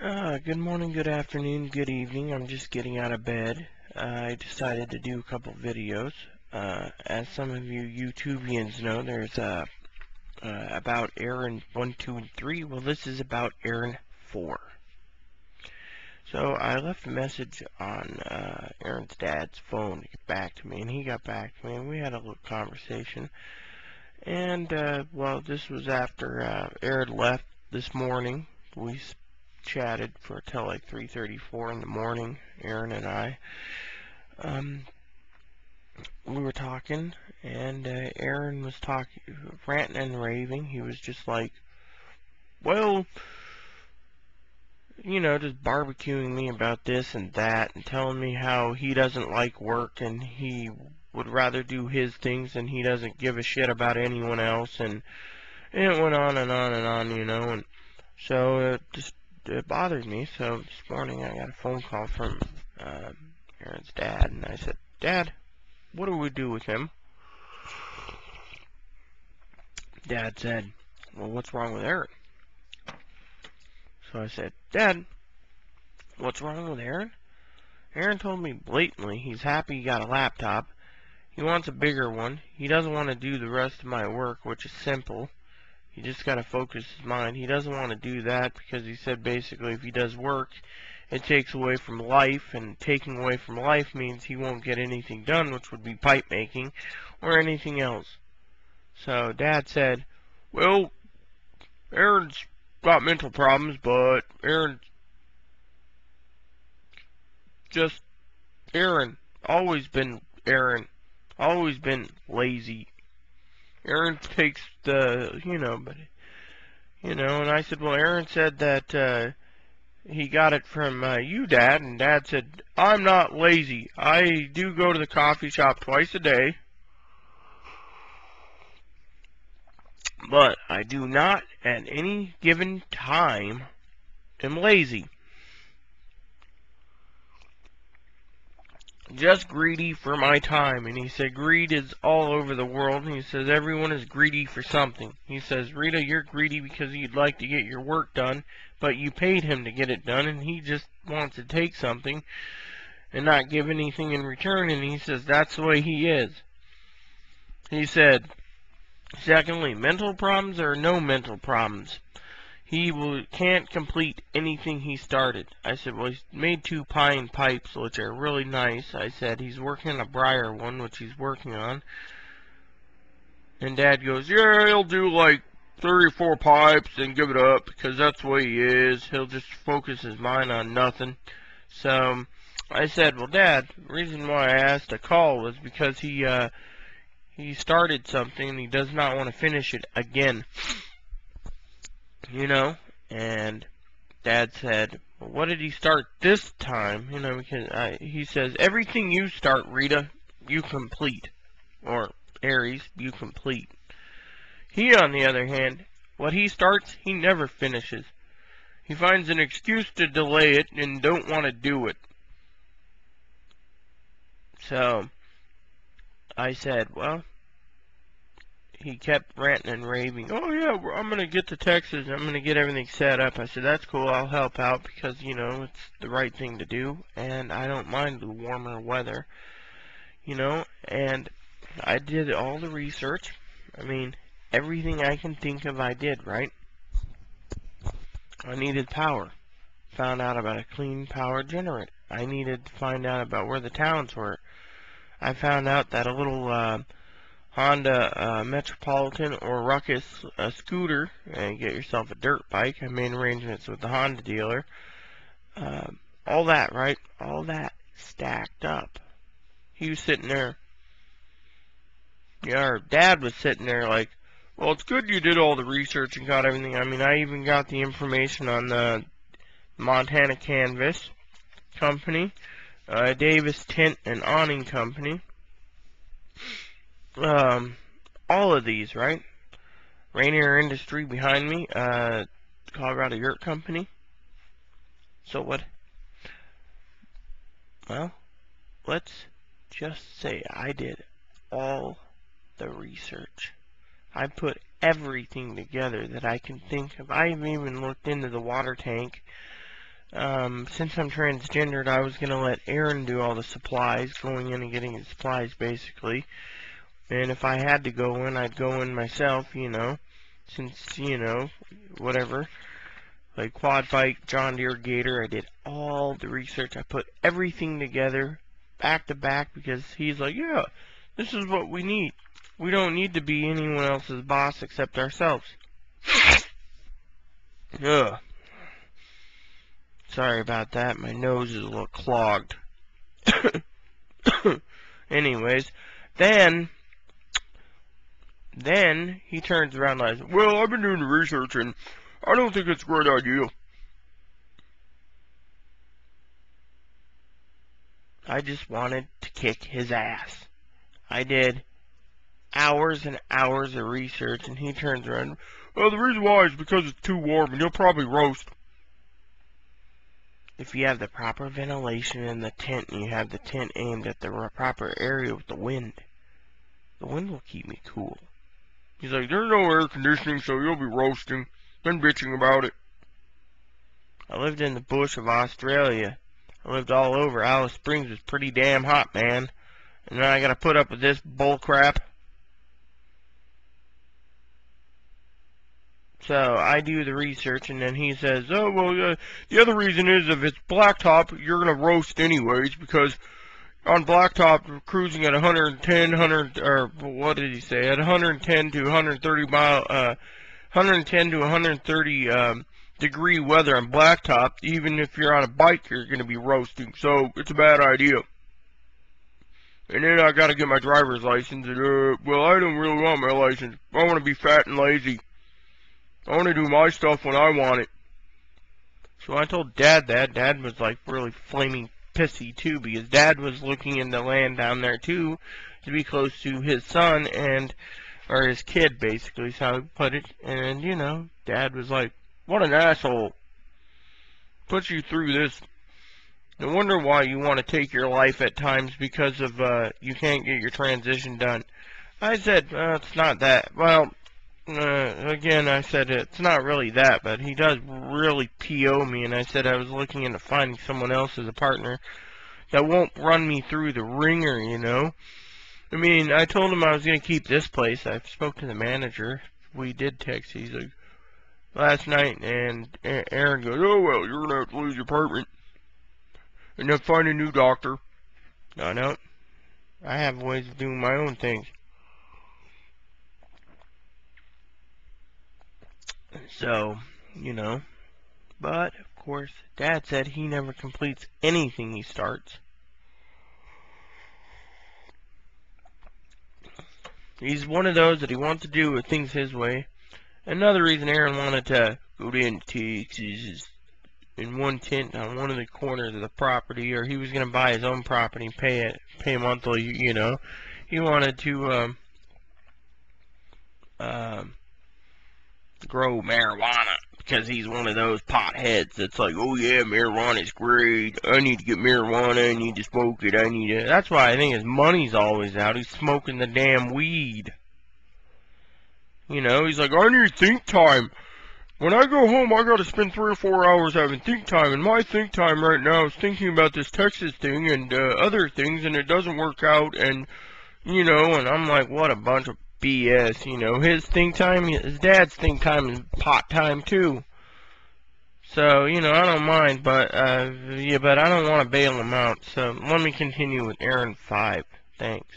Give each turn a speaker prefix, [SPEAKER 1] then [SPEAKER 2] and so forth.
[SPEAKER 1] Good morning, good afternoon, good evening. I'm just getting out of bed. I decided to do a couple videos. As some of you YouTubians know, there's about Aaron 1, 2, and 3. Well, this is about Aaron 4. So I left a message on Aaron's dad's phone to get back to me, and he got back to me, and we had a little conversation. And, well, this was after Aaron left this morning. We chatted for till like 3:34 in the morning, Aaron and I. We were talking, and Aaron was ranting and raving. He was just like, well, just barbecuing me about this and that, and telling me how he doesn't like work and he would rather do his things and he doesn't give a shit about anyone else, and it went on and on and on, and so it bothered me. So this morning I got a phone call from Aaron's dad, and I said, Dad, what do we do with him? Dad said, well, what's wrong with Aaron? So I said, Dad, what's wrong with Aaron? Aaron told me blatantly he's happy he got a laptop. He wants a bigger one. He doesn't want to do the rest of my work, which is simple. He just got to focus his mind. He doesn't want to do that because he said basically if he does work, it takes away from life, and taking away from life means he won't get anything done, which would be pipe making or anything else. So Dad said, well, Aaron's got mental problems, but Aaron's just Aaron. Always been Aaron. Always been lazy. Aaron takes and I said, well, Aaron said that he got it from you, Dad, and Dad said, I'm not lazy. I do go to the coffee shop twice a day, but I do not at any given time am lazy. Just greedy for my time. And he said greed is all over the world, and he says everyone is greedy for something. He says, Rita, you're greedy because you'd like to get your work done, but you paid him to get it done, and he just wants to take something and not give anything in return. And he says that's the way he is. He said, secondly, mental problems or no mental problems, he can't complete anything he started. I said, well, he's made 2 pine pipes, which are really nice. I said, he's working on a briar one, which he's working on. And Dad goes, yeah, he'll do like 3 or 4 pipes and give it up because that's the way he is. He'll just focus his mind on nothing. So I said, well, Dad, the reason why I asked to call was because he started something and he does not want to finish it again. And Dad said, well, what did he start this time? Because he says, everything you start, Rita, you complete. Or, Aries, you complete. He, on the other hand, what he starts, he never finishes. He finds an excuse to delay it and don't want to do it. So, I said, well, he kept ranting and raving. Oh, yeah, I'm going to get to Texas. I'm going to get everything set up. I said, that's cool. I'll help out because, it's the right thing to do. And I don't mind the warmer weather. And I did all the research. I mean, everything I can think of I did, right? I needed power. Found out about a clean power generator. I needed to find out about where the towns were. I found out that a little Honda Metropolitan or Ruckus scooter, and get yourself a dirt bike. I made arrangements with the Honda dealer. All that, right? All that stacked up. He was sitting there. Yeah, our Dad was sitting there like, well, it's good you did all the research and got everything. I mean, I even got the information on the Montana Canvas Company, Davis Tint and Awning Company. All of these, right? Rainier Industry behind me, Colorado Yurt Company. So what? Well, let's just say I did all the research. I put everything together that I can think of. I even looked into the water tank since I'm transgendered, I was gonna let Aaron do all the supplies, going in and getting his supplies, basically. And if I had to go in, I'd go in myself, you know, since, you know, whatever. Like quad bike, John Deere Gator, I did all the research. I put everything together, back to back, because he's like, yeah, this is what we need. We don't need to be anyone else's boss except ourselves. Ugh. Sorry about that. My nose is a little clogged. Anyways, then he turns around and says, well, I've been doing the research and I don't think it's a great idea. I just wanted to kick his ass. I did hours and hours of research, and he turns around, well, the reason why is because it's too warm and you'll probably roast. If you have the proper ventilation in the tent and you have the tent aimed at the proper area with the wind will keep me cool. He's like, there's no air conditioning, so you'll be roasting. Been bitching about it. I lived in the bush of Australia. I lived all over. Alice Springs was pretty damn hot, man. And then I gotta put up with this bull crap. So I do the research, and then he says, oh, well, the other reason is if it's blacktop, you're going to roast anyways, because on blacktop, we're cruising at 110, or what did he say, at 110 to 130 110 to 130 degree weather on blacktop. Even if you're on a bike, you're going to be roasting, so it's a bad idea. And then I got to get my driver's license, and, well, I don't really want my license. I want to be fat and lazy. I want to do my stuff when I want it. So I told Dad that. Dad was like really flaming pissy too, because Dad was looking into land down there too, to be close to his son or his kid, basically, is how he put it. And, you know, Dad was like, what an asshole. Puts you through this. No wonder why you want to take your life at times, because of, you can't get your transition done. I said, it's not that. Well, again, I said it's not really that, but he does really PO me, and I said I was looking into finding someone else as a partner that won't run me through the ringer, you know? I mean, I told him I was going to keep this place. I spoke to the manager. We did text. He's like, last night, and Aaron goes, oh, well, you're going to have to lose your apartment and then find a new doctor. No. I have ways of doing my own things. So, you know, but, of course, Dad said he never completes anything he starts. He's one of those that he wants to do things his way. Another reason Aaron wanted to go to Texas in one tent on one of the corners of the property, or he was going to buy his own property and pay monthly, you know. He wanted to, grow marijuana, because he's one of those potheads that's like, oh yeah, marijuana's great, I need to get marijuana, I need to smoke it, that's why I think his money's always out. He's smoking the damn weed. You know, he's like, I need think time. When I go home, I gotta spend 3 or 4 hours having think time, and my think time right now is thinking about this Texas thing and other things, and it doesn't work out, and, you know, and I'm like, what a bunch of BS, you know. His think time, his dad's think time is pot time too. So, you know, I don't mind, but yeah, but I don't want to bail him out. So let me continue with Aaron 5. Thanks.